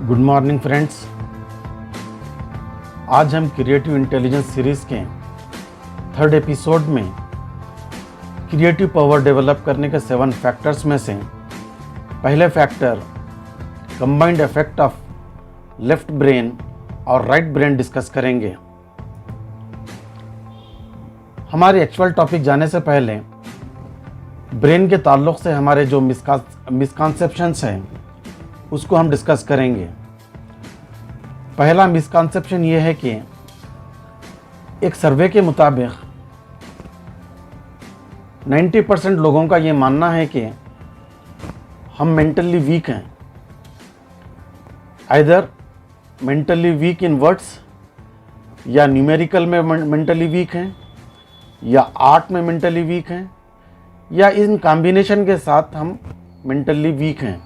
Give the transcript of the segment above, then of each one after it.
Good morning friends. आज हम creative intelligence series के 3rd एपिसोड में क्रिएटिव पावर डेवलप करने के 7 फैक्टर्स में से पहले factor combined effect of left brain और राइट ब्रेन डिस्कस करेंगे। हमारे एक्चुअल टॉपिक जाने से पहले ब्रेन के ताल्लुक़ से हमारे जो मिसकॉन्सेप्शंस हैं उसको हम डिस्कस करेंगे। पहला मिसकॉन्सेप्शन ये है कि एक सर्वे के मुताबिक 90% लोगों का ये मानना है कि हम मेंटली वीक हैं, आइदर मेंटली वीक इन वर्ड्स या न्यूमेरिकल में मेंटली वीक हैं या आर्ट में मेंटली वीक हैं या इन कॉम्बिनेशन के साथ हम मेंटली वीक हैं।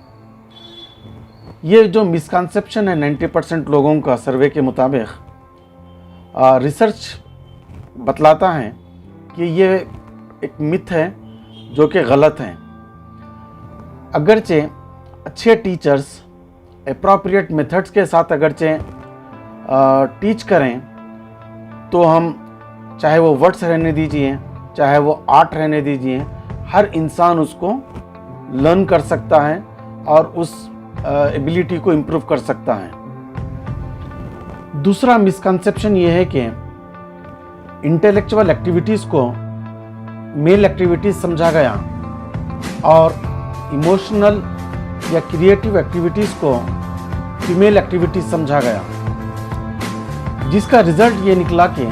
ये जो मिसकॉन्सेप्शन है 90% लोगों का सर्वे के मुताबिक, रिसर्च बतलाता है कि ये एक मिथ है जो कि गलत है। अगरचे अच्छे टीचर्स एप्रोप्रिएट मेथड्स के साथ अगरचे टीच करें तो हम, चाहे वो वर्ड्स रहने दीजिए चाहे वो आर्ट रहने दीजिए, हर इंसान उसको लर्न कर सकता है और उस एबिलिटी को इम्प्रूव कर सकता है। दूसरा मिसकंसेप्शन ये है कि इंटेलेक्चुअल एक्टिविटीज़ को मेल एक्टिविटीज़ समझा गया और इमोशनल या क्रिएटिव एक्टिविटीज़ को फीमेल एक्टिविटीज़ समझा गया, जिसका रिजल्ट ये निकला कि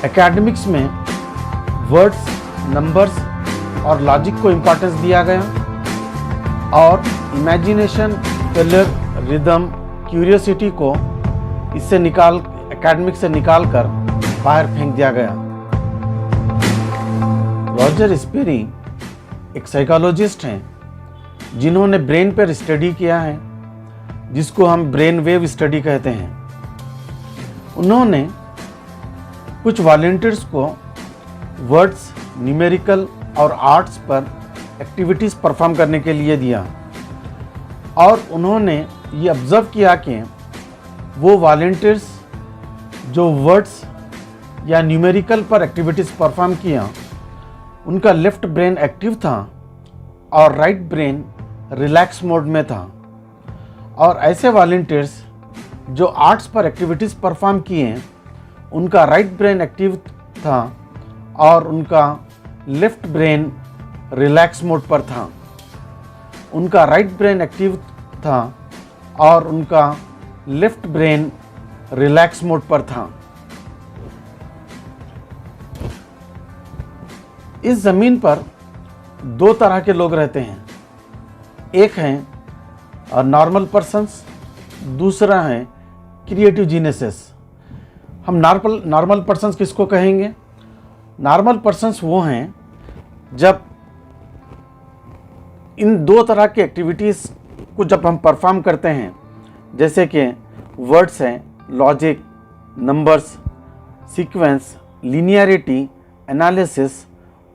एकेडमिक्स में वर्ड्स, नंबर्स और लॉजिक को इम्पोर्टेंस दिया गया और इमेजिनेशन, कलर, रिदम, क्यूरियोसिटी को इससे एकेडमिक से निकाल कर बाहर फेंक दिया गया। रॉजर स्पेरी एक साइकोलॉजिस्ट हैं जिन्होंने ब्रेन पर स्टडी किया है, जिसको हम ब्रेन वेव स्टडी कहते हैं। उन्होंने कुछ वॉलंटियर्स को वर्ड्स, न्यूमेरिकल और आर्ट्स पर एक्टिविटीज़ परफॉर्म करने के लिए दिया और उन्होंने ये ऑब्ज़र्व किया कि वो वॉलंटियर्स जो वर्ड्स या न्यूमेरिकल पर एक्टिविटीज़ परफॉर्म किया, उनका लेफ़्ट ब्रेन एक्टिव था और राइट ब्रेन रिलैक्स मोड में था। और ऐसे वॉलंटियर्स जो आर्ट्स पर एक्टिविटीज़ परफॉर्म किए, उनका राइट ब्रेन एक्टिव था और उनका लेफ़्ट ब्रेन रिलैक्स मोड पर था। उनका राइट ब्रेन एक्टिव था और उनका लेफ्ट ब्रेन रिलैक्स मोड पर था। इस ज़मीन पर 2 तरह के लोग रहते हैं, एक हैं नॉर्मल पर्सन्स, दूसरा है क्रिएटिव जीनियसेस। हम नॉर्मल पर्सन्स किसको कहेंगे? नॉर्मल पर्सन्स वो हैं जब इन 2 तरह की एक्टिविटीज़ को जब हम परफॉर्म करते हैं, जैसे कि वर्ड्स हैं, logic, numbers, sequence, linearity, analysis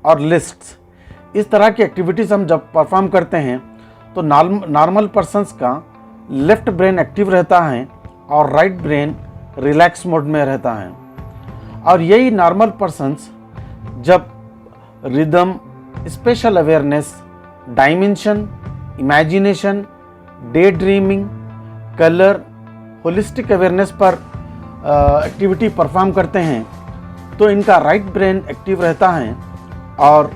और लिस्ट्स, इस तरह की एक्टिविटीज़ हम जब परफॉर्म करते हैं तो नॉर्मल पर्सन्स का लेफ़्ट ब्रेन एक्टिव रहता है और राइट ब्रेन रिलैक्स मोड में रहता है। और यही नॉर्मल पर्सन्स जब rhythm, special awareness, dimension, imagination, day dreaming, colour, holistic awareness पर एक्टिविटी परफॉर्म करते हैं तो इनका राइट ब्रेन एक्टिव रहता है और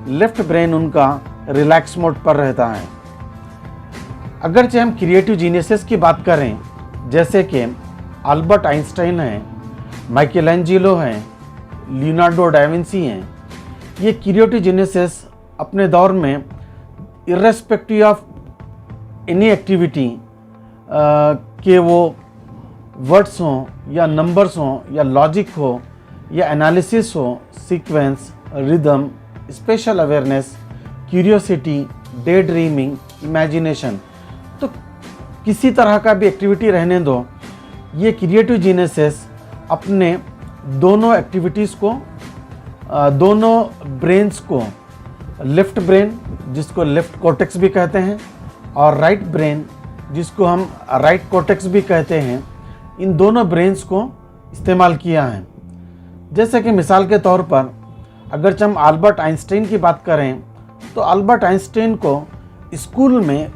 लेफ्ट ब्रेन उनका रिलैक्स मोड पर रहता है। अगरचे हम क्रिएटिव जीनियसेस की बात करें, जैसे कि अल्बर्ट आइंस्टाइन हैं, माइकलएंजेलो हैं, लियोनार्डो डा विंसी हैं, ये क्रिएटिव जीनियसेस अपने दौर में इर्रेस्पेक्टिव ऑफ एनी एक्टिविटी के वो वर्ड्स हों या नंबर्स हों या लॉजिक हो या एनालिसिस हो, sequence, rhythm, special awareness, curiosity, day dreaming, imagination, तो किसी तरह का भी एक्टिविटी रहने दो, ये क्रिएटिव जीनियसेस अपने दोनों एक्टिविटीज़ को, दोनों ब्रेन्स को, लेफ्ट ब्रेन जिसको लेफ्ट कॉर्टेक्स भी कहते हैं और राइट ब्रेन जिसको हम राइट कॉर्टेक्स भी कहते हैं, इन दोनों ब्रेन्स को इस्तेमाल किया है। जैसे कि मिसाल के तौर पर अगर हम अल्बर्ट आइंस्टाइन की बात करें तो अल्बर्ट आइंस्टाइन को स्कूल में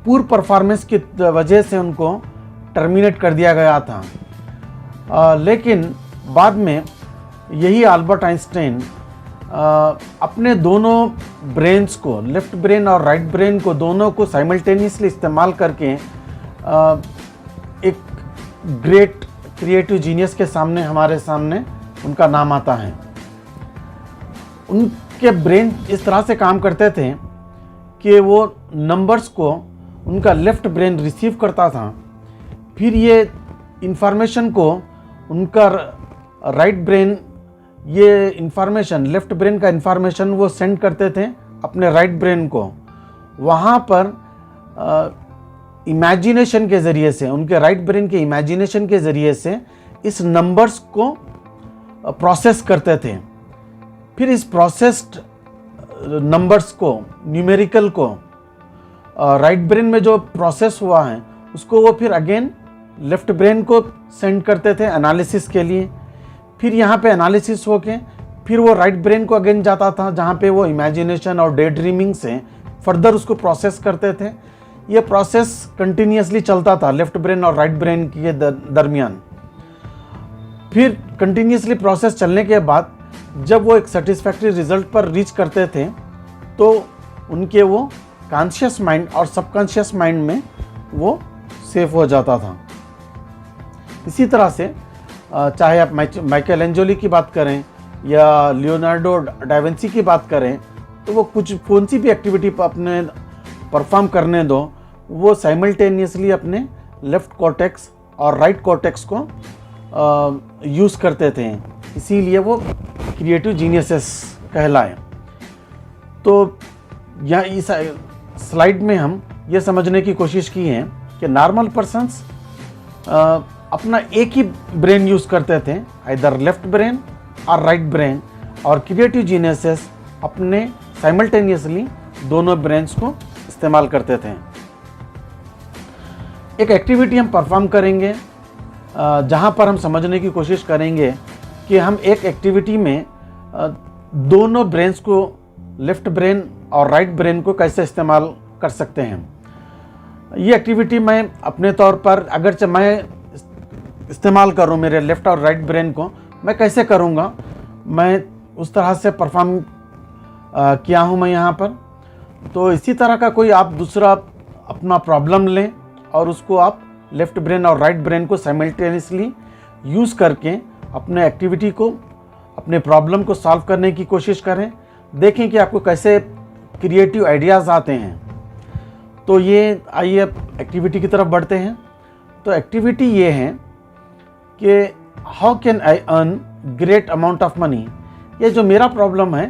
पूर परफॉर्मेंस की वजह से उनको टर्मिनेट कर दिया गया था, लेकिन बाद में यही अल्बर्ट आइंस्टाइन अपने दोनों ब्रेन्स को, लेफ्ट ब्रेन और राइट ब्रेन को, दोनों को साइमल्टेनियसली इस्तेमाल करके एक ग्रेट क्रिएटिव जीनियस के सामने, हमारे सामने उनका नाम आता है। उनके ब्रेन इस तरह से काम करते थे कि वो नंबर्स को उनका लेफ्ट ब्रेन रिसीव करता था, फिर ये इंफॉर्मेशन को उनका राइट ब्रेन, ये इंफॉर्मेशन, लेफ्ट ब्रेन का इंफॉर्मेशन वो सेंड करते थे अपने राइट ब्रेन को। वहाँ पर इमेजिनेशन के ज़रिए से, उनके राइट ब्रेन के इमेजिनेशन के ज़रिए से इस नंबर्स को प्रोसेस करते थे। फिर इस प्रोसेस्ड नंबर्स को, न्यूमेरिकल को, राइट ब्रेन में जो प्रोसेस हुआ है उसको वो फिर अगेन लेफ्ट ब्रेन को सेंड करते थे एनालिसिस के लिए। फिर यहाँ पे एनालिसिस होके फिर वो राइट ब्रेन को अगेन जाता था, जहाँ पे वो इमेजिनेशन और डे ड्रीमिंग से फर्दर उसको प्रोसेस करते थे। ये प्रोसेस कंटिन्यूसली चलता था लेफ्ट ब्रेन और राइट ब्रेन के दरमियान। फिर कंटिन्यूसली प्रोसेस चलने के बाद जब वो एक सेटिस्फैक्ट्री रिजल्ट पर रीच करते थे तो उनके वो कॉन्शियस माइंड और सबकॉन्शियस माइंड में वो सेव हो जाता था। इसी तरह से चाहे आप माइकल एंजेलो की बात करें या लियोनार्डो डा विंची की बात करें, तो वो कौन सी भी एक्टिविटी अपने परफॉर्म करने दो, वो साइमल्टेनियसली अपने लेफ्ट कॉर्टेक्स और राइट कॉर्टेक्स को यूज़ करते थे, इसीलिए वो क्रिएटिव जीनियसेस कहलाए। तो यहाँ इस स्लाइड में हम ये समझने की कोशिश की है कि नॉर्मल पर्सन्स अपना एक ही ब्रेन यूज़ करते थे, इधर लेफ्ट ब्रेन और राइट ब्रेन, और क्रिएटिव जीनियसेस अपने साइमल्टेनियसली दोनों ब्रेन्स को इस्तेमाल करते थे। एक एक्टिविटी हम परफॉर्म करेंगे जहाँ पर हम समझने की कोशिश करेंगे कि हम एक एक्टिविटी में दोनों ब्रेन्स को, लेफ्ट ब्रेन और राइट ब्रेन को कैसे इस्तेमाल कर सकते हैं। ये एक्टिविटी मैं अपने तौर पर, अगरचे मैं इस्तेमाल करूँ मेरे लेफ्ट और राइट ब्रेन को, मैं कैसे करूँगा, मैं उस तरह से परफॉर्म किया हूँ मैं यहाँ पर। तो इसी तरह का कोई आप दूसरा अपना प्रॉब्लम लें और उसको आप लेफ्ट ब्रेन और राइट ब्रेन को साइमल्टेनियसली यूज़ करके अपने एक्टिविटी को, अपने प्रॉब्लम को सॉल्व करने की कोशिश करें। देखें कि आपको कैसे क्रिएटिव आइडियाज़ आते हैं। तो ये आइए एक्टिविटी की तरफ बढ़ते हैं। तो एक्टिविटी ये है कि how can I earn great amount of money. ये जो मेरा प्रॉब्लम है,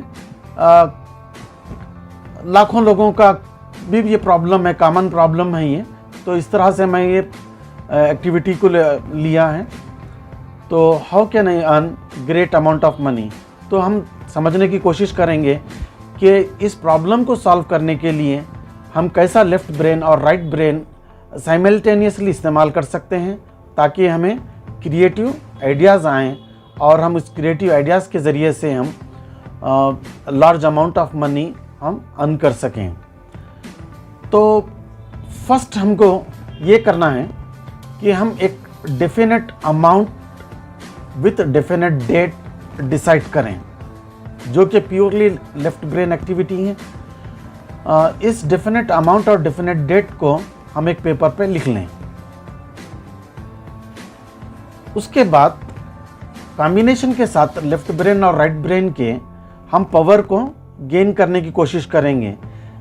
लाखों लोगों का भी ये प्रॉब्लम है, कॉमन प्रॉब्लम है ये। तो इस तरह से मैं ये एक्टिविटी को लिया है। तो how can I earn great amount of money, तो हम समझने की कोशिश करेंगे कि इस प्रॉब्लम को सॉल्व करने के लिए हम कैसा लेफ़्ट ब्रेन और राइट ब्रेन साइमल्टेनियसली इस्तेमाल कर सकते हैं, ताकि हमें क्रिएटिव आइडियाज़ आएँ और हम इस क्रिएटिव आइडियाज़ के ज़रिए से हम लार्ज अमाउंट ऑफ मनी हम अर्न कर सकें। तो फर्स्ट हमको ये करना है कि हम एक definite amount with definite date decide करें, जो कि प्योरली लेफ्ट ब्रेन एक्टिविटी है। इस डेफिनेट अमाउंट और डेफिनेट डेट को हम एक पेपर पे लिख लें। उसके बाद कॉम्बिनेशन के साथ लेफ्ट ब्रेन और राइट ब्रेन के हम पावर को गेन करने की कोशिश करेंगे।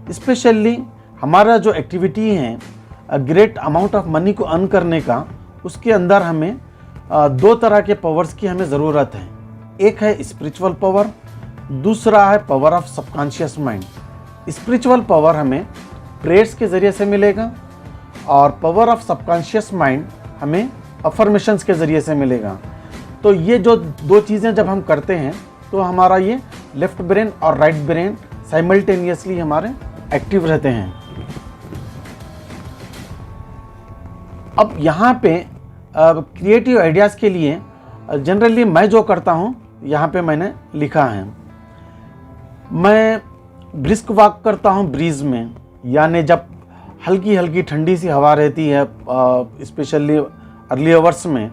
स्पेशली हमारा जो एक्टिविटी है ग्रेट अमाउंट ऑफ मनी को अर्न करने का, उसके अंदर हमें दो तरह के पावर्स की हमें ज़रूरत है। एक है स्पिरिचुअल पावर, दूसरा है power of subconscious mind. Spiritual power हमें प्रेयर्स के ज़रिए से मिलेगा और पावर ऑफ सबकॉन्शियस माइंड हमें अफर्मेशंस के ज़रिए से मिलेगा। तो ये जो दो चीज़ें जब हम करते हैं तो हमारा ये लेफ्ट ब्रेन और राइट ब्रेन साइमल्टेनियसली हमारे एक्टिव रहते हैं। अब यहाँ पे क्रिएटिव आइडियाज़ के लिए जनरली मैं जो करता हूँ, यहाँ पे मैंने लिखा है, मैं ब्रिस्क वॉक करता हूँ ब्रीज में, यानी जब हल्की हल्की ठंडी सी हवा रहती है स्पेशली अर्ली आवर्स में,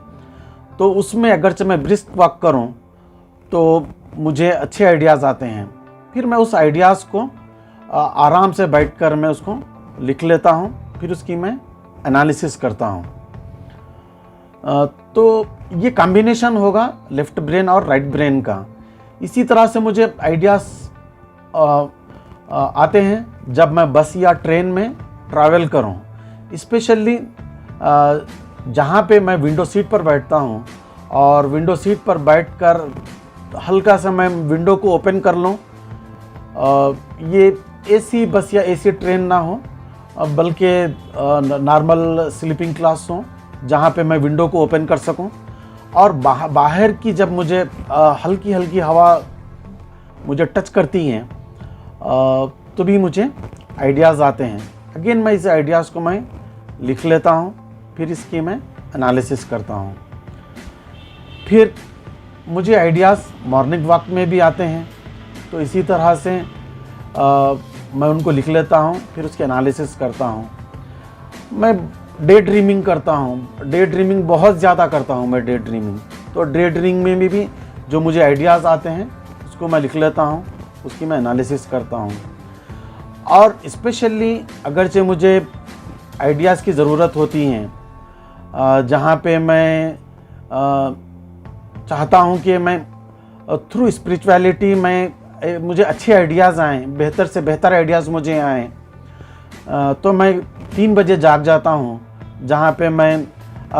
तो उसमें अगरचे मैं ब्रिस्क वॉक करूँ तो मुझे अच्छे आइडियाज़ आते हैं। फिर मैं उस आइडियाज़ को आराम से बैठकर मैं उसको लिख लेता हूँ, फिर उसकी मैं एनालिसिस करता हूँ। तो ये कॉम्बिनेशन होगा लेफ्ट ब्रेन और राइट ब्रेन का। इसी तरह से मुझे आइडियाज़ आते हैं जब मैं बस या ट्रेन में ट्रैवल करूं, स्पेशली जहां पे मैं विंडो सीट पर बैठता हूं और विंडो सीट पर बैठकर हल्का सा मैं विंडो को ओपन कर लूं। ये एसी बस या एसी ट्रेन ना हो, बल्कि नॉर्मल स्लीपिंग क्लास हो जहां पे मैं विंडो को ओपन कर सकूं, और बाहर की जब मुझे हल्की हल्की हवा मुझे टच करती हैं तो भी मुझे आइडियाज़ आते हैं। अगेन मैं इस आइडियाज़ को मैं लिख लेता हूँ, फिर इसकी मैं एनालिसिस करता हूँ। फिर मुझे आइडियाज़ मॉर्निंग वॉक में भी आते हैं, तो इसी तरह से मैं उनको लिख लेता हूँ, फिर उसकी एनालिसिस करता हूँ। मैं डे ड्रीमिंग करता हूँ, डे ड्रीमिंग बहुत ज़्यादा करता हूँ मैं डे ड्रीमिंग। तो डे ड्रीमिंग में भी जो मुझे आइडियाज़ आते हैं उसको मैं लिख लेता हूँ, उसकी मैं एनालिसिस करता हूँ। और स्पेशली अगरचे मुझे आइडियाज़ की ज़रूरत होती हैं जहाँ पे मैं चाहता हूँ कि मैं थ्रू स्पिरिचुअलिटी मुझे अच्छे आइडियाज़ आएँ, बेहतर से बेहतर आइडियाज़ मुझे आएँ, तो मैं 3 बजे जाग जाता हूँ, जहाँ पे मैं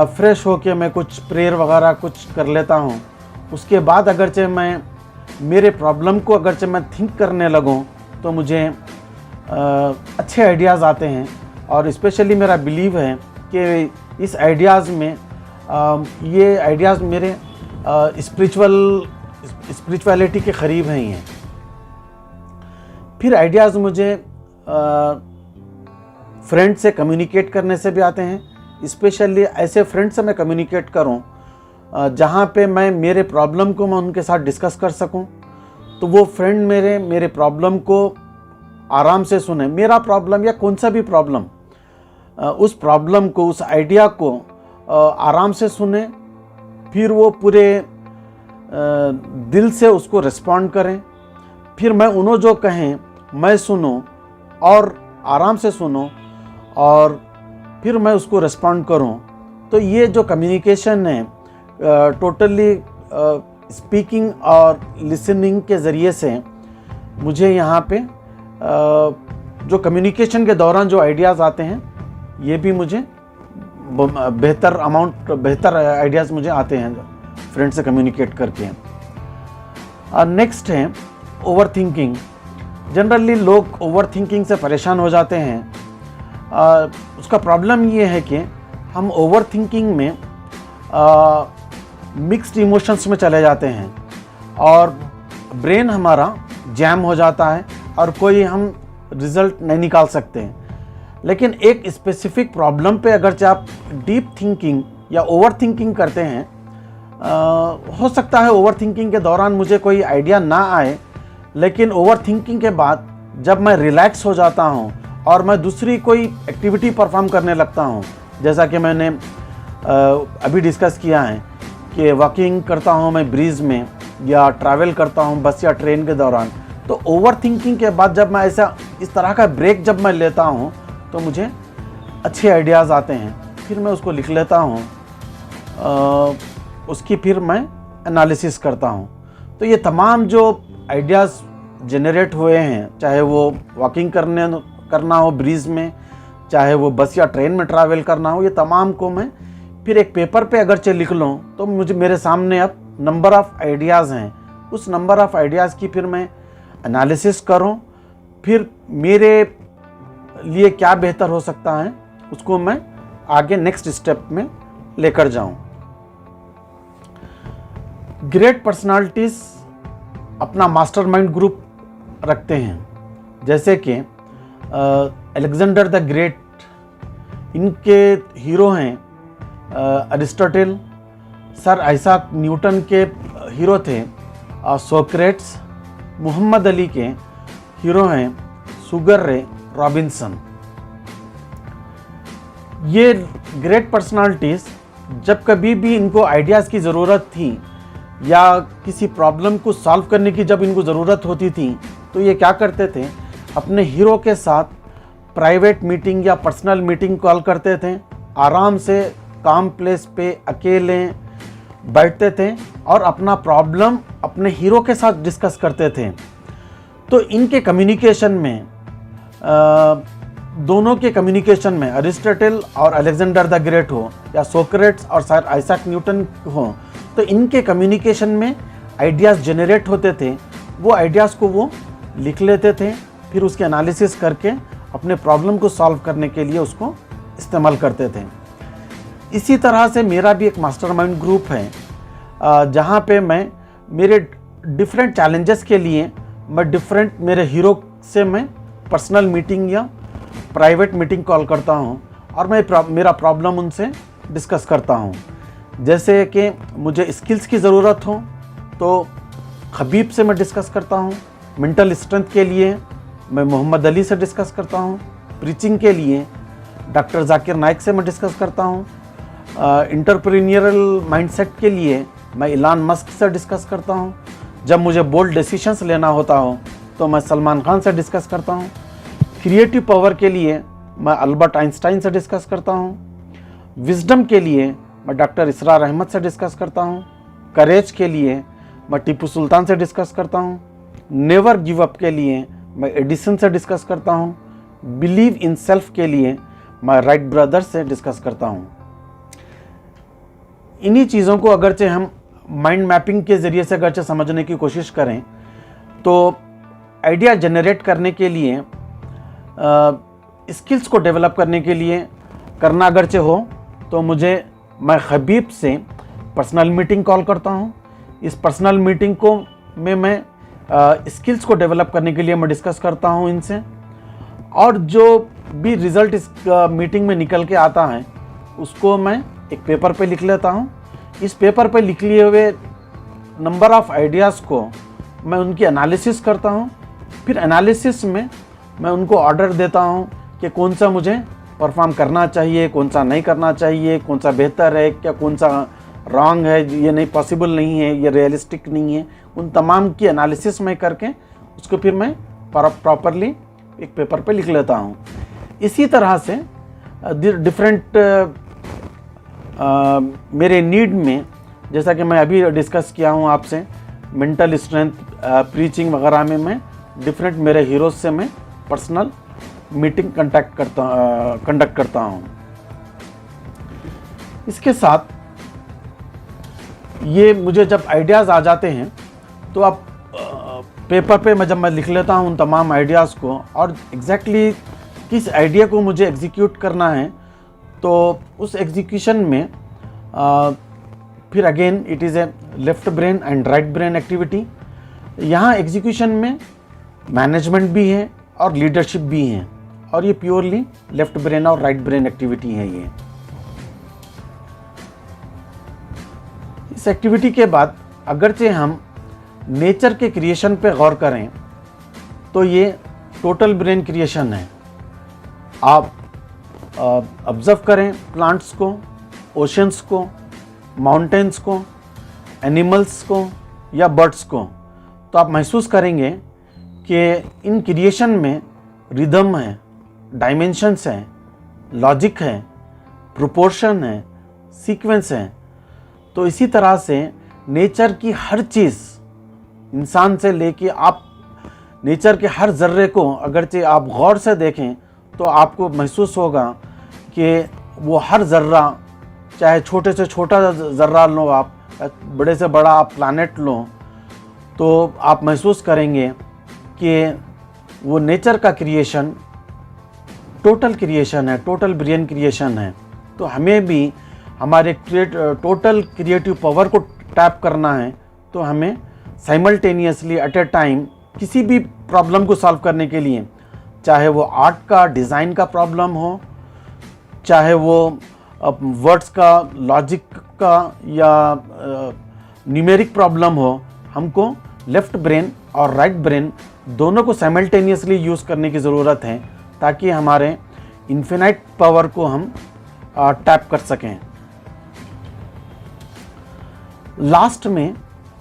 फ्रेश होके मैं कुछ प्रेयर वगैरह कुछ कर लेता हूँ। उसके बाद अगरचे मैं मेरे प्रॉब्लम को अगरचे मैं थिंक करने लगूँ तो मुझे अच्छे आइडियाज़ आते हैं। और स्पेशली मेरा बिलीव है कि इस आइडियाज़ में ये आइडियाज़ मेरे स्पिरिचुअलिटी के करीब हैं। ये फिर आइडियाज़ मुझे फ्रेंड से कम्युनिकेट करने से भी आते हैं, स्पेशली ऐसे फ्रेंड से मैं कम्युनिकेट करूं जहां पे मैं मेरे प्रॉब्लम को मैं उनके साथ डिस्कस कर सकूं, तो वो फ्रेंड मेरे प्रॉब्लम को आराम से सुने। मेरा प्रॉब्लम या कौन सा भी प्रॉब्लम, उस प्रॉब्लम को, उस आइडिया को आराम से सुने, फिर वो पूरे दिल से उसको रिस्पॉन्ड करें। फिर मैं उन्होंने जो कहें मैं सुनूं और आराम से सुनूं और फिर मैं उसको रिस्पॉन्ड करूं। तो ये जो कम्युनिकेशन है टोटली स्पीकिंग और लिसनिंग के ज़रिए से मुझे यहाँ पे जो कम्युनिकेशन के दौरान जो आइडियाज़ आते हैं ये भी मुझे बेहतर आइडियाज़ मुझे आते हैं फ्रेंड से कम्युनिकेट करके। नेक्स्ट है ओवर थिंकिंग। जनरली लोग ओवर थिंकिंग से परेशान हो जाते हैं। उसका प्रॉब्लम ये है कि हम ओवर थिंकिंग में मिक्स्ड इमोशंस में चले जाते हैं और ब्रेन हमारा जैम हो जाता है और कोई हम रिज़ल्ट नहीं निकाल सकते हैं। लेकिन एक स्पेसिफिक प्रॉब्लम पे अगर आप डीप थिंकिंग या ओवर थिंकिंग करते हैं, हो सकता है ओवर थिंकिंग के दौरान मुझे कोई आइडिया ना आए, लेकिन ओवर थिंकिंग के बाद जब मैं रिलैक्स हो जाता हूँ और मैं दूसरी कोई एक्टिविटी परफॉर्म करने लगता हूँ, जैसा कि मैंने अभी डिस्कस किया है कि वॉकिंग करता हूँ मैं ब्रीज में या ट्रैवल करता हूँ बस या ट्रेन के दौरान, तो ओवर थिंकिंग के बाद जब मैं इस तरह का ब्रेक जब मैं लेता हूँ तो मुझे अच्छे आइडियाज़ आते हैं। फिर मैं उसको लिख लेता हूँ, उसकी फिर मैं एनालिसिस करता हूँ। तो ये तमाम जो आइडियाज़ जनरेट हुए हैं, चाहे वो वॉकिंग करना हो ब्रीज में, चाहे वो बस या ट्रेन में ट्रैवल करना हो, ये तमाम को मैं फिर एक पेपर पे अगर लिख लूँ तो मेरे सामने अब नंबर ऑफ़ आइडियाज़ हैं। उस नंबर ऑफ़ आइडियाज़ की फिर मैं एनालिसिस करूँ, फिर मेरे लिए क्या बेहतर हो सकता है उसको मैं आगे नेक्स्ट स्टेप में लेकर जाऊँ। ग्रेट पर्सनालिटीज़ अपना मास्टरमाइंड ग्रुप रखते हैं, जैसे कि अलेक्जेंडर द ग्रेट, इनके हीरो हैं अरिस्टोटल, सर आइजैक न्यूटन के हीरो थे सोक्रेट्स, मोहम्मद अली के हीरो हैं शुगर रे रॉबिन्सन। ये ग्रेट पर्सनालिटीज़ जब कभी भी इनको आइडियाज़ की ज़रूरत थी या किसी प्रॉब्लम को सॉल्व करने की जब इनको ज़रूरत होती थी तो ये क्या करते थे, अपने हीरो के साथ प्राइवेट मीटिंग या पर्सनल मीटिंग कॉल करते थे, आराम से काम प्लेस पे अकेले बैठते थे और अपना प्रॉब्लम अपने हीरो के साथ डिस्कस करते थे। तो इनके कम्युनिकेशन में दोनों के कम्युनिकेशन में अरिस्टोटल और अलेक्जेंडर द ग्रेट हो या सोक्रेट्स और सर आइजैक न्यूटन हो, तो इनके कम्युनिकेशन में आइडियाज़ जनरेट होते थे। वो आइडियाज़ को वो लिख लेते थे, फिर उसके एनालिसिस करके अपने प्रॉब्लम को सॉल्व करने के लिए उसको इस्तेमाल करते थे। इसी तरह से मेरा भी एक मास्टरमाइंड ग्रुप है जहाँ पे मैं मेरे डिफरेंट चैलेंजेस के लिए मैं डिफरेंट मेरे हीरो से मैं पर्सनल मीटिंग या प्राइवेट मीटिंग कॉल करता हूँ और मैं मेरा प्रॉब्लम उनसे डिस्कस करता हूँ। जैसे कि मुझे स्किल्स की ज़रूरत हो तो खबीब से मैं डिस्कस करता हूँ, मेंटल स्ट्रेंथ के लिए मैं मोहम्मद अली से डिस्कस करता हूँ, प्रीचिंग के लिए डॉक्टर जाकिर नाइक से मैं डिस्कस करता हूँ, एंटरप्रेन्योरल माइंडसेट के लिए मैं इलान मस्क से डिस्कस करता हूँ, जब मुझे बोल्ड डिसीजंस लेना होता हो तो मैं सलमान खान से डिस्कस करता हूँ, क्रिएटिव पावर के लिए मैं अल्बर्ट आइंस्टाइन से डिस्कस करता हूँ, विजडम के लिए मैं डॉक्टर इसरार अहमद से डिस्कस करता हूँ, करेज के लिए मैं टीपू सुल्तान से डिस्कस करता हूँ, नेवर गिव अप के लिए मैं एडिसन से डिस्कस करता हूँ, बिलीव इन सेल्फ के लिए मैं राइट ब्रदर्स से डिस्कस करता हूँ। इन्हीं चीज़ों को अगरचे हम माइंड मैपिंग के ज़रिए से अगरचे समझने की कोशिश करें तो आइडिया जनरेट करने के लिए स्किल्स को डेवलप करने के लिए करना अगरचे हो तो मैं खबीब से पर्सनल मीटिंग कॉल करता हूँ। इस पर्सनल मीटिंग को मैं स्किल्स को डेवलप करने के लिए मैं डिस्कस करता हूँ इनसे, और जो भी रिज़ल्ट इस मीटिंग में निकल के आता है उसको मैं एक पेपर पे लिख लेता हूँ। इस पेपर पे लिख लिए हुए नंबर ऑफ़ आइडियाज़ को मैं उनकी एनालिसिस करता हूँ। फिर एनालिसिस में मैं उनको ऑर्डर देता हूँ कि कौन सा मुझे परफॉर्म करना चाहिए, कौन सा नहीं करना चाहिए, कौन सा बेहतर है, क्या कौन सा रॉन्ग है, ये नहीं पॉसिबल नहीं है, ये रियलिस्टिक नहीं है। उन तमाम की एनालिसिस में करके उसको फिर मैं प्रॉपरली एक पेपर पे लिख लेता हूँ। इसी तरह से डिफरेंट मेरे नीड में, जैसा कि मैं अभी डिस्कस किया हूँ आपसे, मेंटल स्ट्रेंथ, प्रीचिंग वगैरह में मैं डिफरेंट मेरे हीरोज़ से मैं पर्सनल मीटिंग कंडक्ट करता हूँ। इसके साथ ये मुझे जब आइडियाज़ आ जाते हैं तो अब पेपर पे जब मैं लिख लेता हूँ उन तमाम आइडियाज़ को और एग्जैक्टली किस आइडिया को मुझे एग्जीक्यूट करना है, तो उस एग्जीक्यूशन में फिर again it is a left brain and right brain activity. यहाँ एग्जीक्यूशन में मैनेजमेंट भी है और लीडरशिप भी है, और ये प्योरली लेफ्ट ब्रेन और राइट ब्रेन एक्टिविटी है। ये इस एक्टिविटी के बाद अगरचे हम नेचर के क्रिएशन पे गौर करें तो ये टोटल ब्रेन क्रिएशन है। आप ऑब्जर्व करें प्लांट्स को, ओशंस को, माउंटेन्स को, एनिमल्स को या बर्ड्स को, तो आप महसूस करेंगे कि इन क्रिएशन में रिदम है, डायमेंशंस हैं, लॉजिक है, प्रोपोर्शन है, सीक्वेंस है। तो इसी तरह से नेचर की हर चीज़, इंसान से लेके आप नेचर के हर ज़र्रे को अगरचे आप गौर से देखें तो आपको महसूस होगा कि वो हर ज़र्रा, चाहे छोटे से छोटा ज़र्रा लो आप, बड़े से बड़ा आप प्लैनेट लो, तो आप महसूस करेंगे कि वो नेचर का क्रिएशन टोटल क्रिएशन है, टोटल ब्रेन क्रिएशन है। तो हमें भी हमारे टोटल क्रिएटिव पावर को टैप करना है, तो हमें साइमल्टेनियसली एट ए टाइम किसी भी प्रॉब्लम को सॉल्व करने के लिए, चाहे वो आर्ट का डिज़ाइन का प्रॉब्लम हो, चाहे वो वर्ड्स का, लॉजिक का या न्यूमेरिक प्रॉब्लम हो, हमको लेफ्ट ब्रेन और राइट ब्रेन दोनों को साइमल्टेनियसली यूज़ करने की ज़रूरत है ताकि हमारे इन्फिनाइट पावर को हम टैप कर सकें। लास्ट में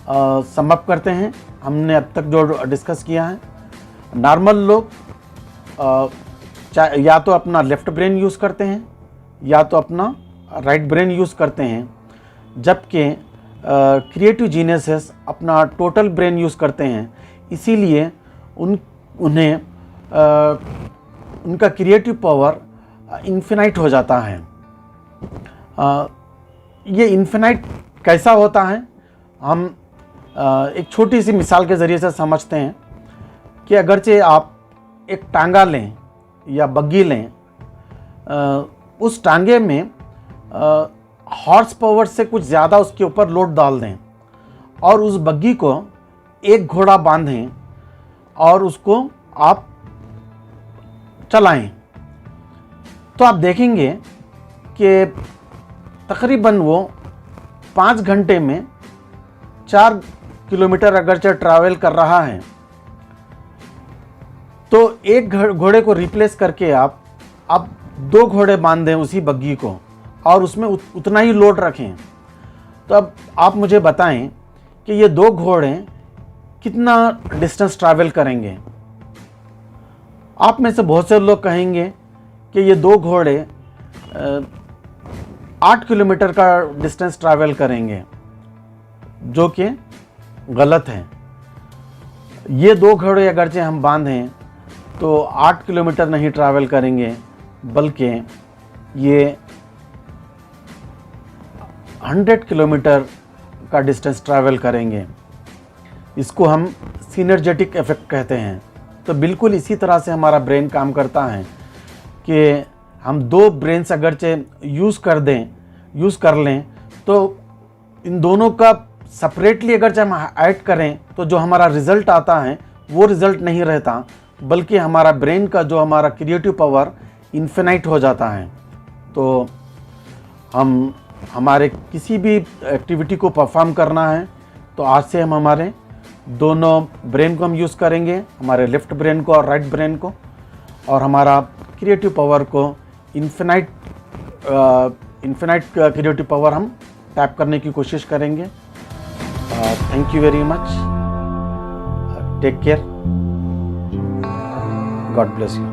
सम अप करते हैं हमने अब तक जो डिस्कस किया है। नॉर्मल लोग या तो अपना लेफ्ट ब्रेन यूज़ करते हैं या तो अपना राइट ब्रेन यूज़ करते हैं, जबकि क्रिएटिव जीनियसेस अपना टोटल ब्रेन यूज़ करते हैं। इसीलिए उन्हें उनका क्रिएटिव पावर इन्फिनाइट हो जाता है। ये इन्फिनाइट कैसा होता है, हम एक छोटी सी मिसाल के ज़रिए से समझते हैं कि अगरचे आप एक टांगा लें या बग्गी लें, उस टांगे में हॉर्स पावर से कुछ ज़्यादा उसके ऊपर लोड डाल दें और उस बग्गी को एक घोड़ा बांधें और उसको आप चलाएं, तो आप देखेंगे कि तकरीबन वो 5 घंटे में 4 किलोमीटर अगरचे ट्रैवल कर रहा है। तो एक घोड़े को रिप्लेस करके आप अब 2 घोड़े बांध दें उसी बग्गी को और उसमें उतना ही लोड रखें। तो अब आप मुझे बताएं कि ये 2 घोड़े कितना डिस्टेंस ट्रैवल करेंगे। आप में से बहुत से लोग कहेंगे कि ये 2 घोड़े 8 किलोमीटर का डिस्टेंस ट्रैवल करेंगे, जो कि गलत है। ये 2 घोड़े अगरचे हम बांधें तो 8 किलोमीटर नहीं ट्रैवल करेंगे, बल्कि ये 100 किलोमीटर का डिस्टेंस ट्रैवल करेंगे। इसको हम सिनर्जेटिक इफेक्ट कहते हैं। तो बिल्कुल इसी तरह से हमारा ब्रेन काम करता है कि हम 2 ब्रेन्स अगरचे यूज़ कर लें, तो इन दोनों का सेपरेटली अगरचे हम ऐड करें तो जो हमारा रिज़ल्ट आता है वो रिज़ल्ट नहीं रहता, बल्कि हमारा ब्रेन का जो हमारा क्रिएटिव पावर इन्फिनाइट हो जाता है। तो हम हमारे किसी भी एक्टिविटी को परफॉर्म करना है तो आज से हम हमारे दोनों ब्रेन को हम यूज़ करेंगे, हमारे लेफ्ट ब्रेन को और राइट ब्रेन को, और हमारा क्रिएटिव पावर को इन्फिनाइट क्रिएटिव पावर हम टैप करने की कोशिश करेंगे। Thank you very much. Take care. God bless you.